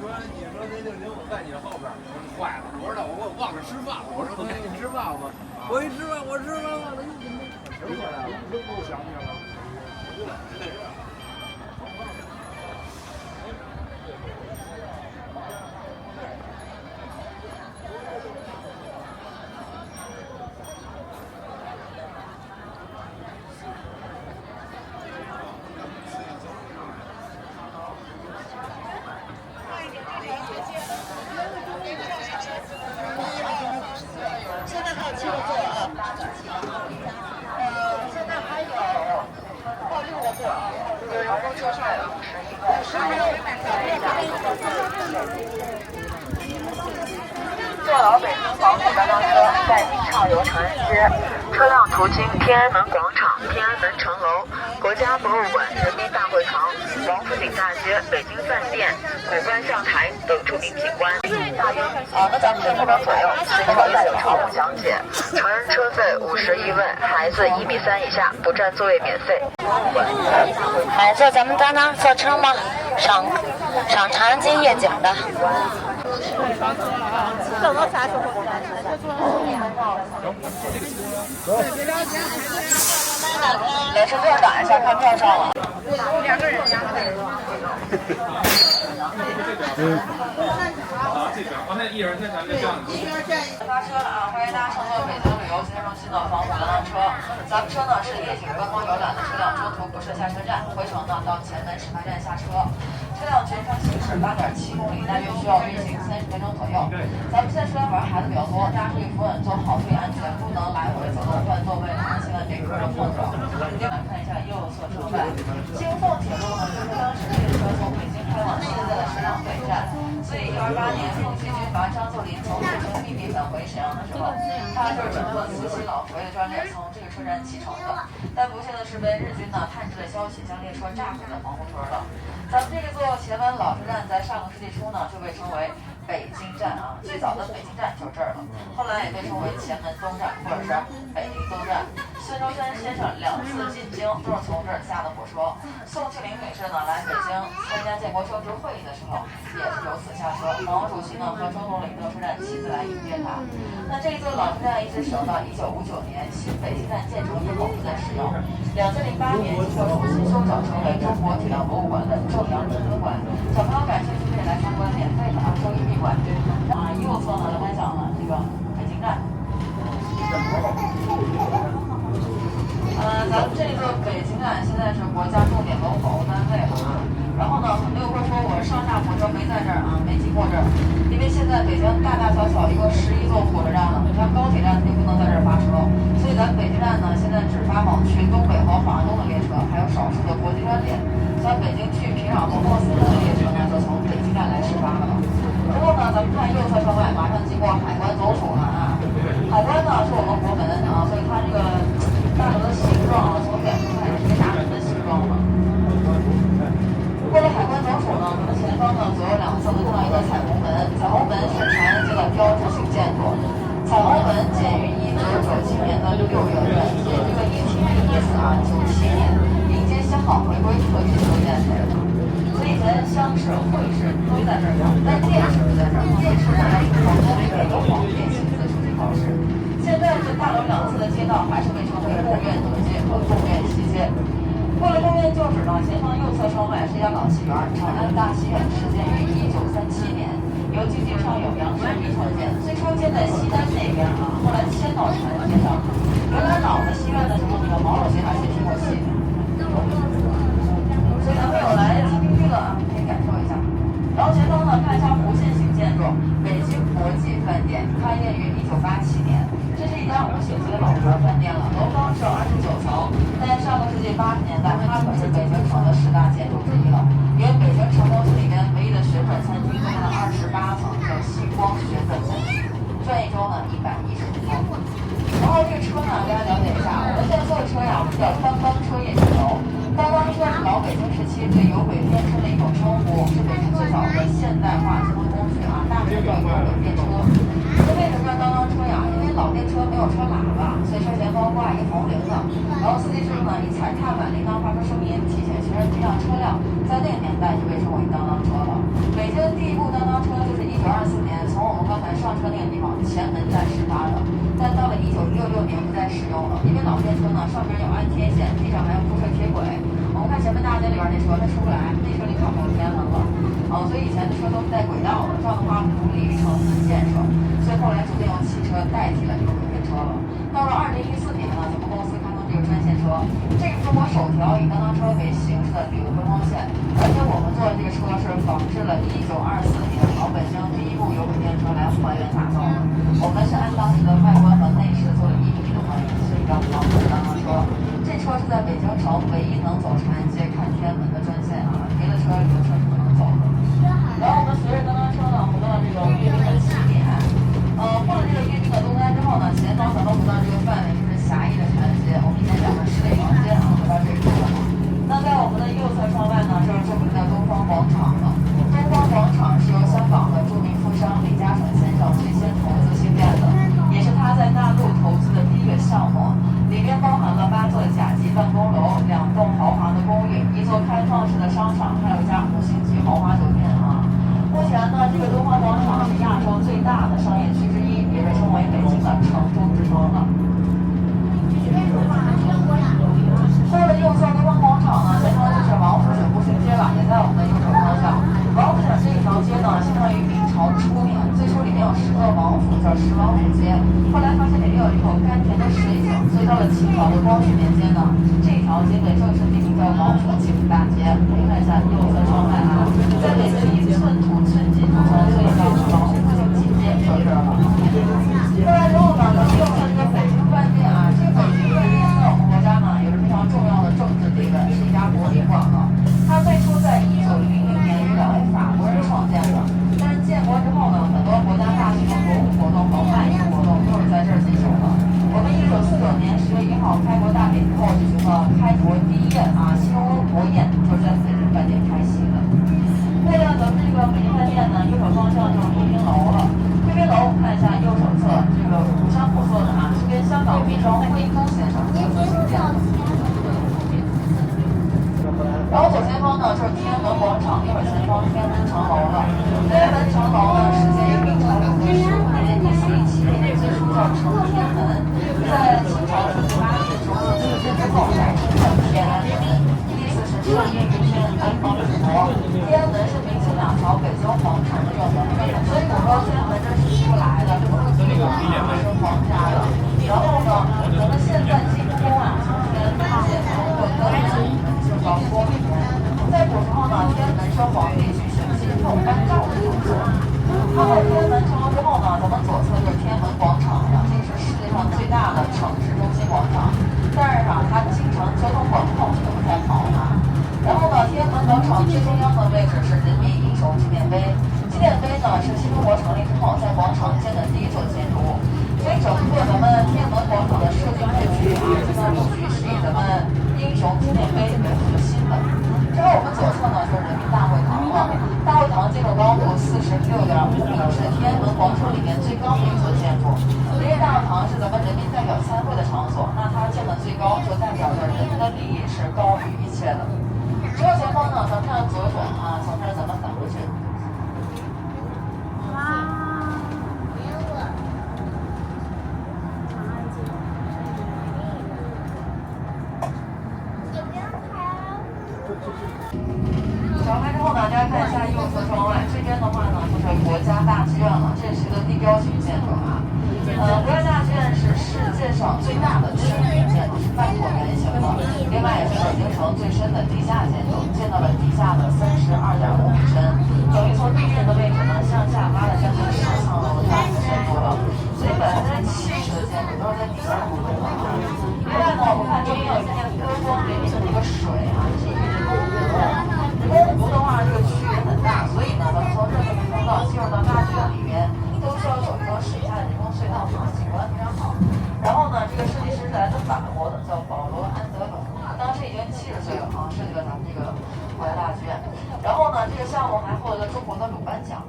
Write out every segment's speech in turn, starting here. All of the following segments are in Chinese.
说那我在你后边，坏了。我说那我忘了吃饭了。我说我赶紧吃饭吧。我一吃饭，我吃完了，又想起来了。现在还有7个座啊，现在还有6个座啊，有人工车上坐老北京黄埔大巴车在京畅游长安街，车辆途经天安门广场、天安门城楼、国家博物馆、人民大会堂、王府井大街、北京饭店、古观象台等著名景观。那咱们16分左右，随车带有乘务讲解，成人车费50一位，孩子1.3米以下不占座位免费。孩子，咱们当坐车吗？赏长安街夜景的。等到啥时候？也是坐等一下看票上了。2个人呀。好，那一会儿再咱们这样。发车了啊！欢迎大家乘坐北京旅游金融中心的黄埔蓝车。咱们车呢是夜景观光游览的车辆，中途不设下车站，回程呢到前门始发站下车。车辆全程行驶8.7公里，大约需要运行30分钟左右。咱们现在车辆玩孩子比较多，大家注意扶稳，坐好，注意安全，不能来回走动换座位，千万别磕着碰撞。另外看一下右侧车外，京凤铁路呢就是当时列车从北京开往现在的沈阳北站，所以128年奉系军阀张作霖从北京秘密返回沈阳的时候，他就是乘坐慈禧老佛爷的专列从这个车站启程的。但不幸的是，被日军呢探知的消息，将列车炸毁在黄胡同了。咱们这个座前门老车站在上个世纪初呢就被称为北京站啊，最早的北京站就是这儿了，后来也被称为前门东站或者是北京东站。孙中山先生2次进京都是从这儿下的火车。宋庆龄女士呢来北京参加建国修职会议的时候，也是由此下车。毛主席呢和周总理到车站亲自来迎接他。那这座老车站一直使用到1959年新北京站建成以后不再使用。2008年经过重新修整，成为中国铁道博物馆的正阳至尊馆。小朋友感兴趣可以来参观，免费的啊，收益闭馆。右侧呢刚才讲了这个北京站。咱们这个北京站现在是国家重点文物保护单位了啊。然后呢，很多人会说我上下火车没在这儿啊，没经过这儿，因为现在北京大大小小一共11座火车站了，你像高铁站就不能在这儿发车，所以咱北京站呢现在只发往去东北和华东的列车，还有少数的国际专列。像北京去平壤和莫斯科的列车呢，就从北京站来始发了。之后呢，咱们看右侧窗外，马上经过海关总署了啊。海关呢是我们国门啊，所以它这个大楼的形状啊，从远处看也是一个大门的形状嘛。过了海关总署呢，我们前方呢左右两侧能看到一个彩虹门，彩虹门是长安街的标志性建筑。彩虹门建于1997年的6月份，所以这个也挺有意思啊。97年迎接香港回归特许修建的。所以以前乡试、会试都在这儿考，但殿试不在这儿。殿试呢，广东北都皇帝亲自出去考试。现在这大楼两侧的街道还是被称为贡院东街和贡院西街。过了贡院旧址呢，前方右侧窗外是香港戏园，长安大戏院始建于1937年，由京剧上友杨世弥创建。最初建在西单那边啊，后来迁到长安街上。原来老的戏院的时候，那个毛主席还去听过戏。所以咱们有来听听了啊，可以感受一下。然后前方呢，看一下弧线型建筑，北京国际饭店开业于1987年，这是一家5星级的老牌饭店了，楼高只有29层。在上个世纪80年代，它可是北京城的10大建筑之一了。因为北京城中心里边唯一的旋转餐厅，在28层，叫星光旋转餐厅，转一周呢115分钟。然后这个车呢，大家了解一下，我们现在坐的车呀，叫单帮车夜行楼。单帮车是老北京时期对有轨电车的一种称呼，是北京最早的现代化交通工具啊，大名叫有轨电车。那为什么叫单帮车呀？因为老电车没有车喇叭，所以车前方挂一红铃铛，然后司机师傅呢一踩踏板，铃铛发出声音，提醒行人避让车辆，在那个年代就被称为当当车了。北京第一部单上车那个地方前门暂时发的，但到了1966年不再使用了，因为老电车呢上边有安天线，地上还有铺设铁轨。我们看前门大街里边那车，它出不来，那车里靠不了天门了。所以以前的车都是带轨道的，这样的话不利于城市建设，所以后来逐渐用汽车代替了这个轨电车了。到了2014年呢，咱们公司开通这个专线车，这个中国首条以当当车为形式的旅游观光线，而且我们做的这个车是仿制了1924年老北京第一部有轨电车来还原打造的。我们是按当时的外观和内饰做了1:1的还原，是一辆仿制当当车。这车是在北京城唯一能走长安街看天安门的专线啊，别的车流程不能走的。然后我们随着当当车呢回到了这个阅兵的起点，过了这个阅兵的东单之后呢，前方咱们回到这个范围就是狭义的长安街，我们以前讲的十里长街啊，回到这个地方。那在我们的右侧窗外呢，就是著名的东方广场了。东方广场是由香港的著名富商李嘉诚先生最先投资兴建的，也是他在大陆投资的第一个项目。里面包含了8座甲级办公楼、2栋豪华的公寓、1座开放式的商场，还有家5星级豪华酒店啊。目前呢，这个东方广场是亚洲最大的商业区之一，也被称为北京的城中之窗了。过了右侧东方广场呢，前方就是王府井步行街了，也在我们的右手方向。王府井这一条街呢，相当于明朝初年，最初里面有10个王府，叫10王府街。后来发现里面有一口甘甜的水井，所以到了清朝的光绪年间呢，这条街被正式命名叫王府井大街。可以看一下右侧窗外啊，在北京以寸土寸金著称，所以叫王府井金街，说这儿了。过来之后呢，咱们右侧这个北京饭店啊，这个北京饭店在我们国家呢有着非常重要的政治地位，是一家国宾馆了。它最初在1900年由2位法国人创建的，但是建国之后呢，很多国家大型的国务活动和外交活动都是在这儿进行的。我们1949年10月1号开国大典之后举行了开国第一宴啊，新屋国宴就是在北京饭店开席的。为了咱们这个北京饭店呢，右手方向就是贵宾楼了。贵宾楼看一下右手侧这个古香木做的啊，是跟香港徽商徽宗先生合作兴建的。然后左前方呢就是天安门广场，右手前方天安门城楼了。天安门城楼呢是建于明朝崇祯15年1417年，最初叫承天门，在清朝顺治8年中兴修建之后改称叫天安门，意思是顺应于天，安邦治国。天安门是明清2朝北京皇城的正门，所以我说天安门这是出来的，这不是这个啊，是皇家的。然后呢，我们现在几乎啊，从天发现通过德仁就到光明。在古时候呢，天安门是皇帝举行进奉颁诏的场所。看到天安门城楼之后呢，咱们左侧就是天安门广场了，这是世界上最大的城市中心广场。但是啊，它经常交通管控，不太好啊。然后呢，天安门广场最中央的位置是人民英雄纪念碑。纪念碑呢是新中国成立之后在广场建的第一座建筑物。所以整个咱们天安门广场的设计布局啊，这个布局是以咱们英雄纪念碑为核心的。之后我们左侧呢就是人民大会堂了。大会堂建筑高度46.5米，是天安门广场里面最高的一座建筑。因为大会堂是咱们人民代表参会的场所，那它建的最高，就代表着人民的利益是高于一切的。之后前方呢，咱们看左转啊，从这儿咱们返回去。转开之后呢，大家看一下右侧窗外，这边的话呢就是国家大剧院了，这是一个地标性建筑啊。国家大剧院是世界上最大的全平建筑，是半椭圆形的，另外也是北京城最深的地下建筑，建到了地下的32.5米深，等于从地面的位置呢向下挖了将近10层楼，大幅深度了。所以70%的建筑都是在地下工作的啊。另外呢，我们看这边有一片波光粼粼的这个水啊，这是一个人工湖。人工湖的话，这个区域也很大，所以呢，咱们从任何的通道进入到大剧院里面，都需要走一条水下的人工隧道，景观非常好。然后呢，这个设计师是来自法国的，叫保罗·安德隆，当时已经70岁了啊，设计了咱们这个国家大剧院。然后呢，这个项目还获得了中国的鲁班奖。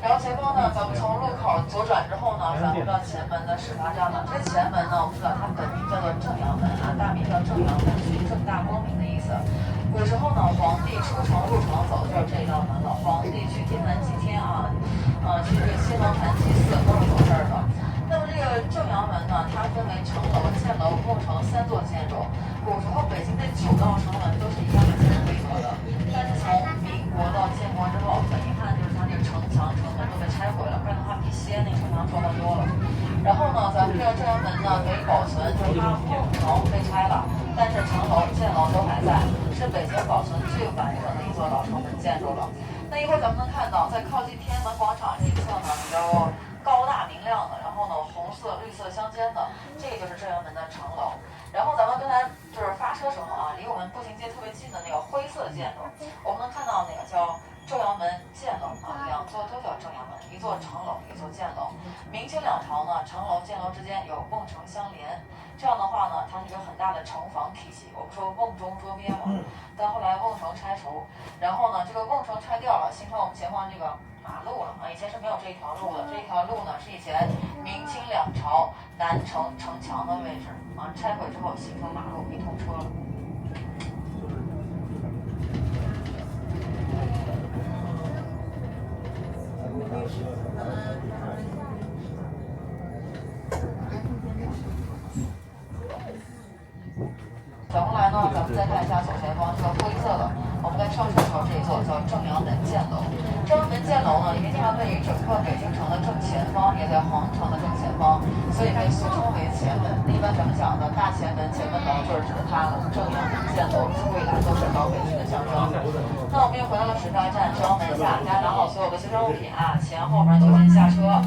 然后前方呢，咱们从路口左转之后呢，返回到前门的始发站了。这前门呢，我们知道它本名叫做正阳门啊，大名叫正阳门，是正大光明的意思。古时候呢，皇帝出城入城走的就是这道门了。皇帝去天坛祭天啊，去这个西龙潭祭祀都是有事儿的。那么这个正阳门呢，它分为城楼、箭楼、瓮城3座建筑。古时候北京这9道城门都是一样的建筑规模的，但是从民国到建国之后，很遗憾就是它这个城墙、城门都被拆毁了，不然的话比西安那城墙壮观多了。然后呢，咱们这个正阳门呢可以保存，就是它瓮城被拆了，但是城楼、箭楼都还在，是北京保存最完整的一座老城门建筑了。那一会儿咱们能看到，在靠近天安门广场这一侧呢，比较高大明亮的，然后呢红色、绿色相间的，这个就是正阳门的城楼。然后咱们刚才就是发车时候啊，离我们步行街特别近的那个灰色的建筑，我们能看到那个叫正阳门箭楼啊，2座都叫正阳门，一座城楼，一座箭楼。明清两朝呢，城楼、箭楼之间有瓮城相连，这样的话呢，它是一个很大的城防体系。我们说瓮中捉鳖嘛，但后来瓮城拆除，然后呢，这个瓮城拆掉了，形成我们前方这个马路了啊，以前是没有这一条路的，这一条路呢是以前明清两朝南城城墙的位置啊，拆毁之后形成马路，一通车了。转过来呢，咱们再看一下左前方这个灰色的，我们在上车的时候这一座叫正阳门箭楼。正阳门箭楼呢，因为它位于整个北京城的正前方，也在皇城的正前方，所以被俗称为前门。一般咱们讲的大前门、前门楼就是指它了。正阳门箭楼自古以来都是老北京的象征。那我们又回到了始发站正阳门下，大家拿好所有的随身物品啊，前后门就近下车。